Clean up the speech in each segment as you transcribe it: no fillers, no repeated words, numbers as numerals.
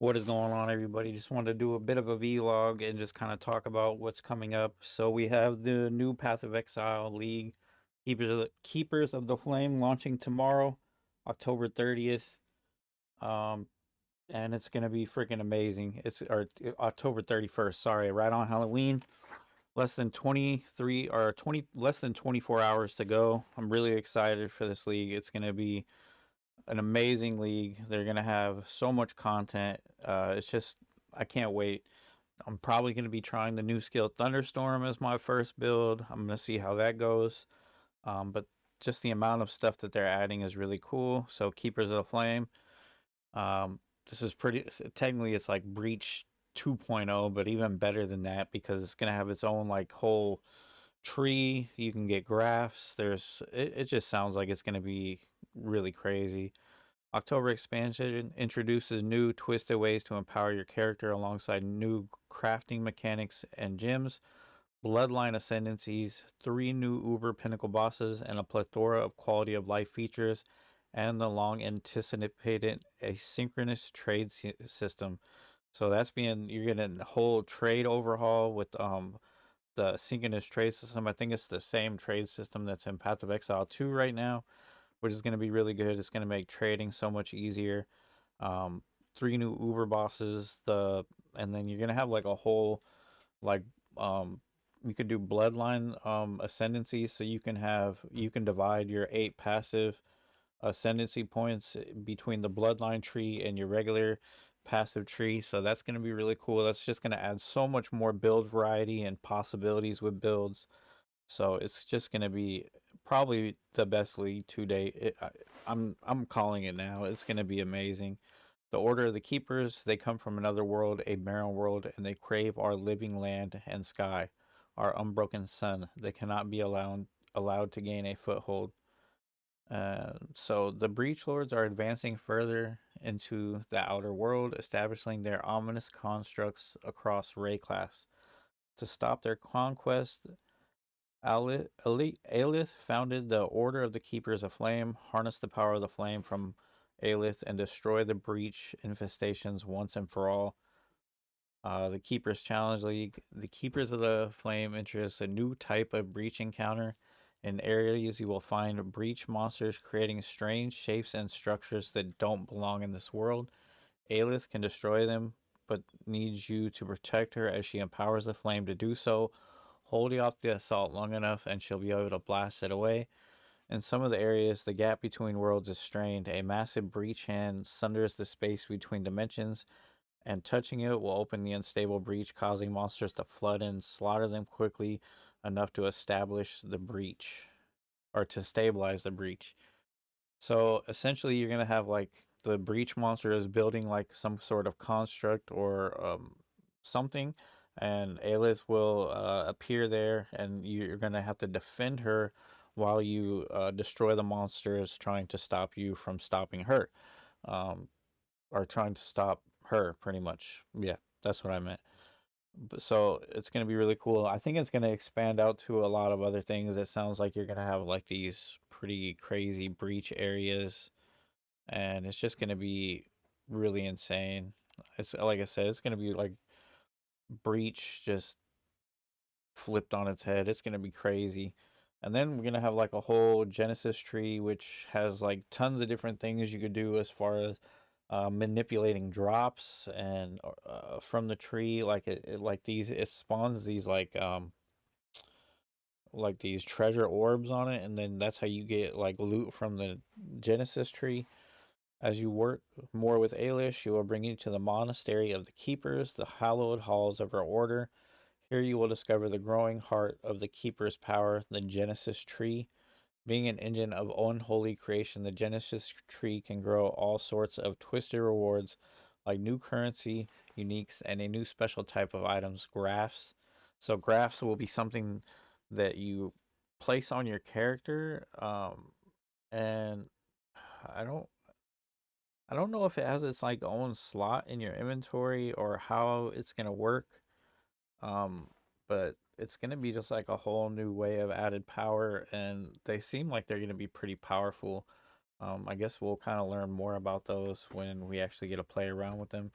What is going on, everybody? Just wanted to do a bit of a vlog and just kind of talk about what's coming up. So we have the new Path of Exile League, Keepers of the Flame, launching tomorrow, October 30th. Um, and it's gonna be freaking amazing. It's October 31st. Sorry, right on Halloween. Less than 23 or 20, less than 24 hours to go. I'm really excited for this league. It's gonna be an amazing league. They're gonna have so much content. It's just I can't wait. I'm probably gonna be trying the new skill Thunderstorm as my first build. I'm gonna see how that goes. But just the amount of stuff that they're adding is really cool. So Keepers of the Flame. This is pretty. Technically, it's like Breach 2.0, but even better than that because it's gonna have its own like whole tree. You can get graphs. It just sounds like it's gonna be really crazy. October expansion introduces new twisted ways to empower your character alongside new crafting mechanics and gems, bloodline ascendancies, three new Uber pinnacle bosses, and a plethora of quality of life features, and the long anticipated asynchronous trade system. So that's being you're getting a whole trade overhaul with the synchronous trade system. I think it's the same trade system that's in Path of Exile 2 right now, which is going to be really good. It's going to make trading so much easier. Um, three new Uber bosses, and then you're going to have like a whole like um, you could do bloodline ascendancy, so you can divide your 8 passive ascendancy points between the bloodline tree and your regular passive tree. So that's going to be really cool. That's just going to add so much more build variety and possibilities with builds. So it's just going to be probably the best league to date. I'm calling it now. It's going to be amazing. The Order of the Keepers, they come from another world, a barren world, and they crave our living land and sky, our unbroken sun. They cannot be allowed to gain a foothold. So the Breach Lords are advancing further into the outer world, establishing their ominous constructs across Ray class. To stop their conquest, Aelith founded the Order of the Keepers of Flame, harnessed the power of the flame from Aelith, and destroy the breach infestations once and for all. The Keepers Challenge League. The Keepers of the Flame introduce a new type of breach encounter. In areas, you will find breach monsters creating strange shapes and structures that don't belong in this world. Aelith can destroy them, but needs you to protect her as she empowers the flame to do so. Hold off the assault long enough, and she'll be able to blast it away. In some of the areas, the gap between worlds is strained. A massive breach hand sunders the space between dimensions, and touching it will open the unstable breach, causing monsters to flood in, slaughter them quickly enough to establish the breach or to stabilize the breach. So essentially, you're gonna have like the breach monster is building like some sort of construct or something, and Aelith will appear there, and you're gonna have to defend her while you destroy the monsters trying to stop you from stopping her, um, or trying to stop her, pretty much. Yeah, that's what I meant. So it's gonna be really cool. I think it's gonna expand out to a lot of other things. It sounds like you're gonna have like these pretty crazy breach areas, and it's just gonna be really insane. It's like I said, it's gonna be like breach just flipped on its head. It's gonna be crazy. And then we're gonna have like a whole Genesis tree, which has like tons of different things you could do as far as manipulating drops and from the tree. Like like these, it spawns these like these treasure orbs on it, and then that's how you get like loot from the Genesis tree. As you work more with Ailish, she will bring you to the Monastery of the Keepers, the hallowed halls of her order. Here you will discover the growing heart of the Keeper's power, the Genesis tree. Being an engine of unholy creation, the Genesis tree can grow all sorts of twisted rewards like new currency, uniques, and a new special type of items, graphs. So graphs will be something that you place on your character, and I don't I don't know if it has its like own slot in your inventory or how it's gonna work. Um, but it's gonna be just like a whole new way of added power, and they seem like they're gonna be pretty powerful. I guess we'll kind of learn more about those when we actually get to play around with them.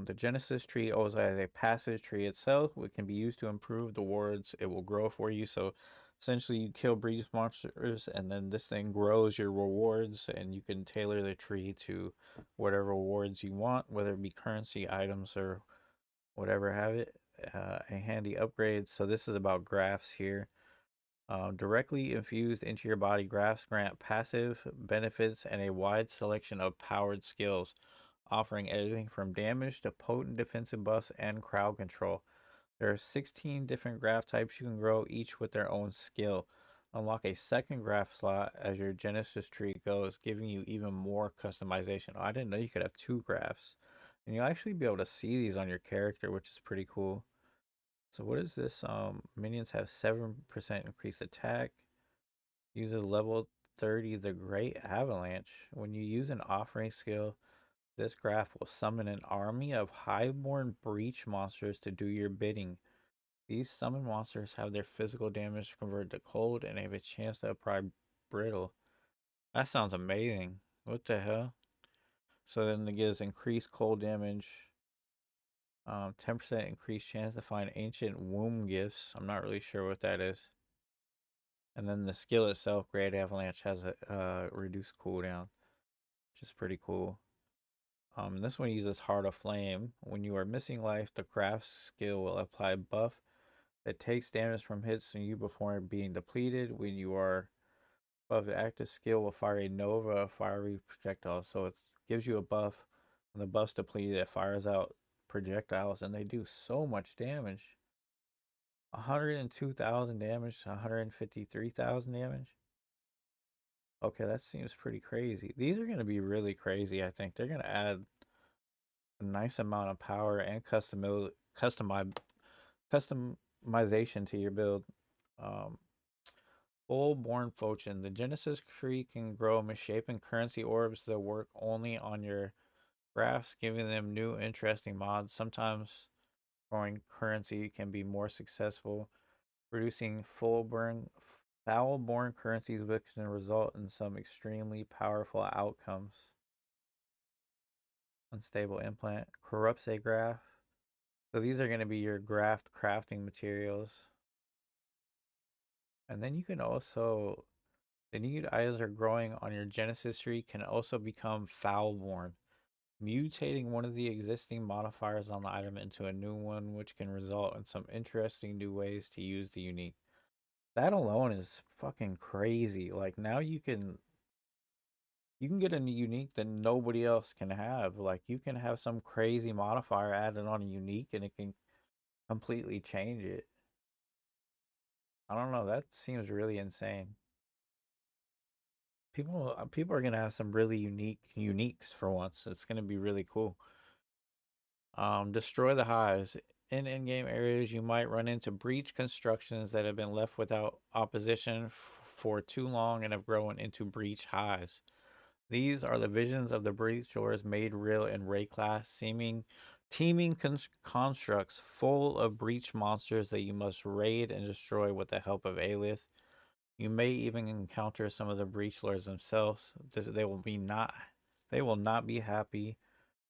The Genesis tree also has a passage tree itself, which can be used to improve the wards it will grow for you. So essentially, you kill breach monsters, and then this thing grows your rewards, and you can tailor the tree to whatever rewards you want, whether it be currency, items, or whatever have it. A handy upgrade. So this is about grafts here. Directly infused into your body, grafts grant passive benefits and a wide selection of powered skills, offering everything from damage to potent defensive buffs and crowd control. There are 16 different graft types you can grow, each with their own skill. Unlock a second graft slot as your Genesis tree goes, giving you even more customization. Oh, I didn't know you could have two grafts. And you'll actually be able to see these on your character, which is pretty cool. So what is this? Minions have 7% increased attack. Uses level 30 the Great Avalanche. When you use an offering skill, this graph will summon an army of highborn breach monsters to do your bidding. These summoned monsters have their physical damage converted to cold and have a chance to apply brittle. That sounds amazing. What the hell? So then it gives increased cold damage, 10% increased chance to find ancient womb gifts. I'm not really sure what that is. And then the skill itself, Great Avalanche, has a reduced cooldown, which is pretty cool. This one uses Heart of Flame. When you are missing life, the craft skill will apply buff that takes damage from hits on you before being depleted. When you are above the active skill, will fire a Nova of fiery projectiles. So it gives you a buff. When the buff's depleted, it fires out projectiles, and they do so much damage. 102,000 damage to 153,000 damage. Okay, that seems pretty crazy. These are going to be really crazy, I think. They're going to add a nice amount of power and customization to your build. Um, Full-born Fortune. The Genesis tree can grow misshapen currency orbs that work only on your graphs, giving them new interesting mods. Sometimes growing currency can be more successful, producing foul-born currencies which can result in some extremely powerful outcomes. Unstable implant corrupts a graph. So these are going to be your graft crafting materials. And then you can also, the new items are growing on your Genesis tree can also become foul-born, mutating one of the existing modifiers on the item into a new one, which can result in some interesting new ways to use the unique. That alone is fucking crazy. Like now you can get a unique that nobody else can have. Like you can have some crazy modifier added on a unique and it can completely change it. I don't know. That seems really insane. People are gonna have some really uniques for once. It's gonna be really cool. Destroy the hives. In in-game areas, you might run into breach constructions that have been left without opposition for too long and have grown into breach hives. These are the visions of the breach lords made real in Rayclass, teeming constructs full of breach monsters that you must raid and destroy with the help of Aelith. You may even encounter some of the breach lords themselves. They will not be happy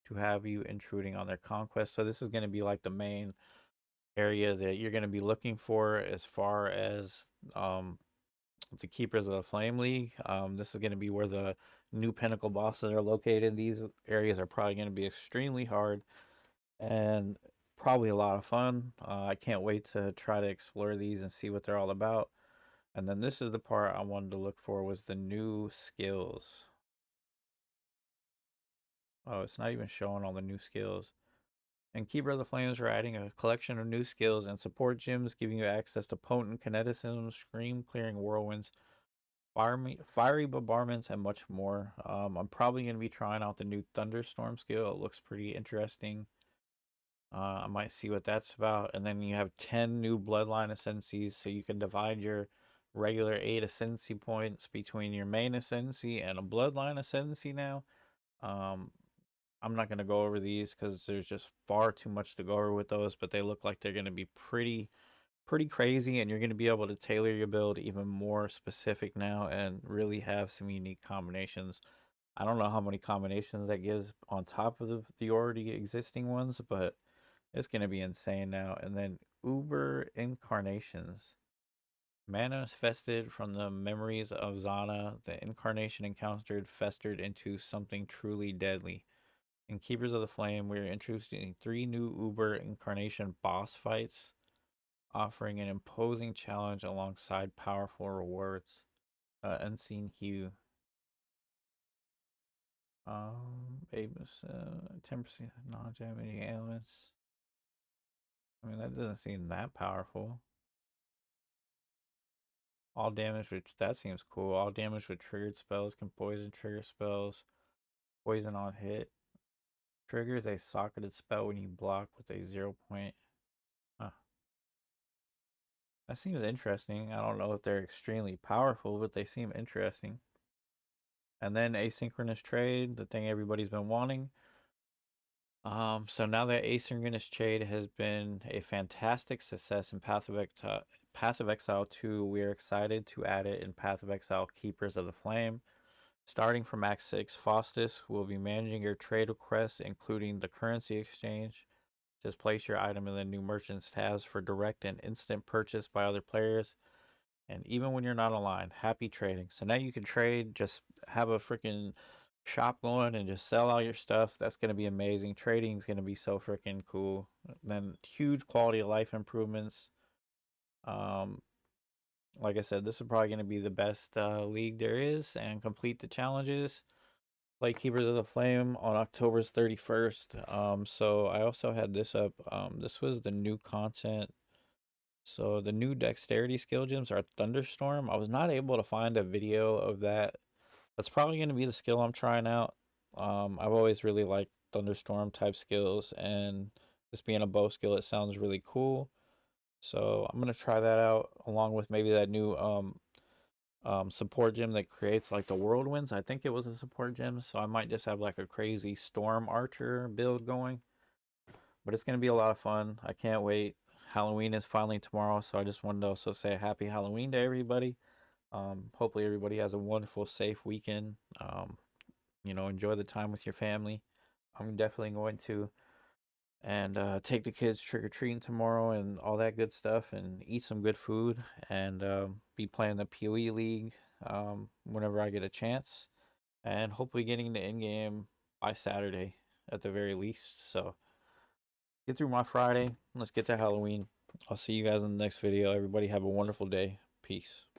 to have you intruding on their conquest. So this is going to be like the main area that you're going to be looking for as far as the Keepers of the Flame League. This is going to be where the new pinnacle bosses are located. These areas are probably going to be extremely hard and probably a lot of fun. I can't wait to try to explore these and see what they're all about. And then this is the part I wanted to look for was the new skills. Oh, it's not even showing all the new skills. And Keeper of the Flames are adding a collection of new skills and support gems, giving you access to potent kineticism, scream clearing whirlwinds, fiery bombardments, and much more. I'm probably going to be trying out the new Thunderstorm skill. It looks pretty interesting. I might see what that's about. And then you have 10 new Bloodline Ascendancies, so you can divide your regular 8 Ascendancy points between your main Ascendancy and a Bloodline Ascendancy now. Um, I'm not going to go over these because there's just far too much to go over with those, but they look like they're going to be pretty crazy, and you're going to be able to tailor your build even more specific now and really have some unique combinations. I don't know how many combinations that gives on top of the already existing ones, but it's gonna be insane now. And then Uber Incarnations. Manifested from the memories of Zana, the incarnation encountered festered into something truly deadly. In Keepers of the Flame, we are introducing 3 new Uber incarnation boss fights, offering an imposing challenge alongside powerful rewards. Unseen Hue. 10% non-damaging ailments. I mean, that doesn't seem that powerful. All damage, which that seems cool. All damage with triggered spells can poison trigger spells. Poison on hit. Triggers a socketed spell when you block with a 0 point. Huh. That seems interesting. I don't know if they're extremely powerful, but they seem interesting. And then asynchronous trade, the thing everybody's been wanting. So now that asynchronous trade has been a fantastic success in Path of Exile 2, we are excited to add it in Path of Exile Keepers of the Flame. Starting from Act 6, Faustus will be managing your trade requests, including the currency exchange. Just place your item in the new merchants tabs for direct and instant purchase by other players. And even when you're not online, happy trading. So now you can trade, just have a freaking shop going and just sell all your stuff. That's going to be amazing. Trading is going to be so freaking cool. Then huge quality of life improvements. Um, like I said, this is probably going to be the best league there is, and complete the challenges. Play Keepers of the Flame on October's 31st. So I also had this up. This was the new content. So the new dexterity skill gems are Thunderstorm. I was not able to find a video of that. That's probably going to be the skill I'm trying out. I've always really liked Thunderstorm type skills, and this being a bow skill, it sounds really cool. So I'm gonna try that out along with maybe that new support gem that creates like the whirlwinds. I think it was a support gem, so I might just have like a crazy storm archer build going. But it's gonna be a lot of fun. I can't wait. Halloween is finally tomorrow, so I just wanted to also say happy Halloween to everybody. Hopefully everybody has a wonderful, safe weekend. Enjoy the time with your family. I'm definitely going to and take the kids trick or treating tomorrow and all that good stuff, and eat some good food, and be playing the PoE League whenever I get a chance, and hopefully getting the in game by Saturday at the very least. So get through my Friday. Let's get to Halloween. I'll see you guys in the next video. Everybody have a wonderful day. Peace.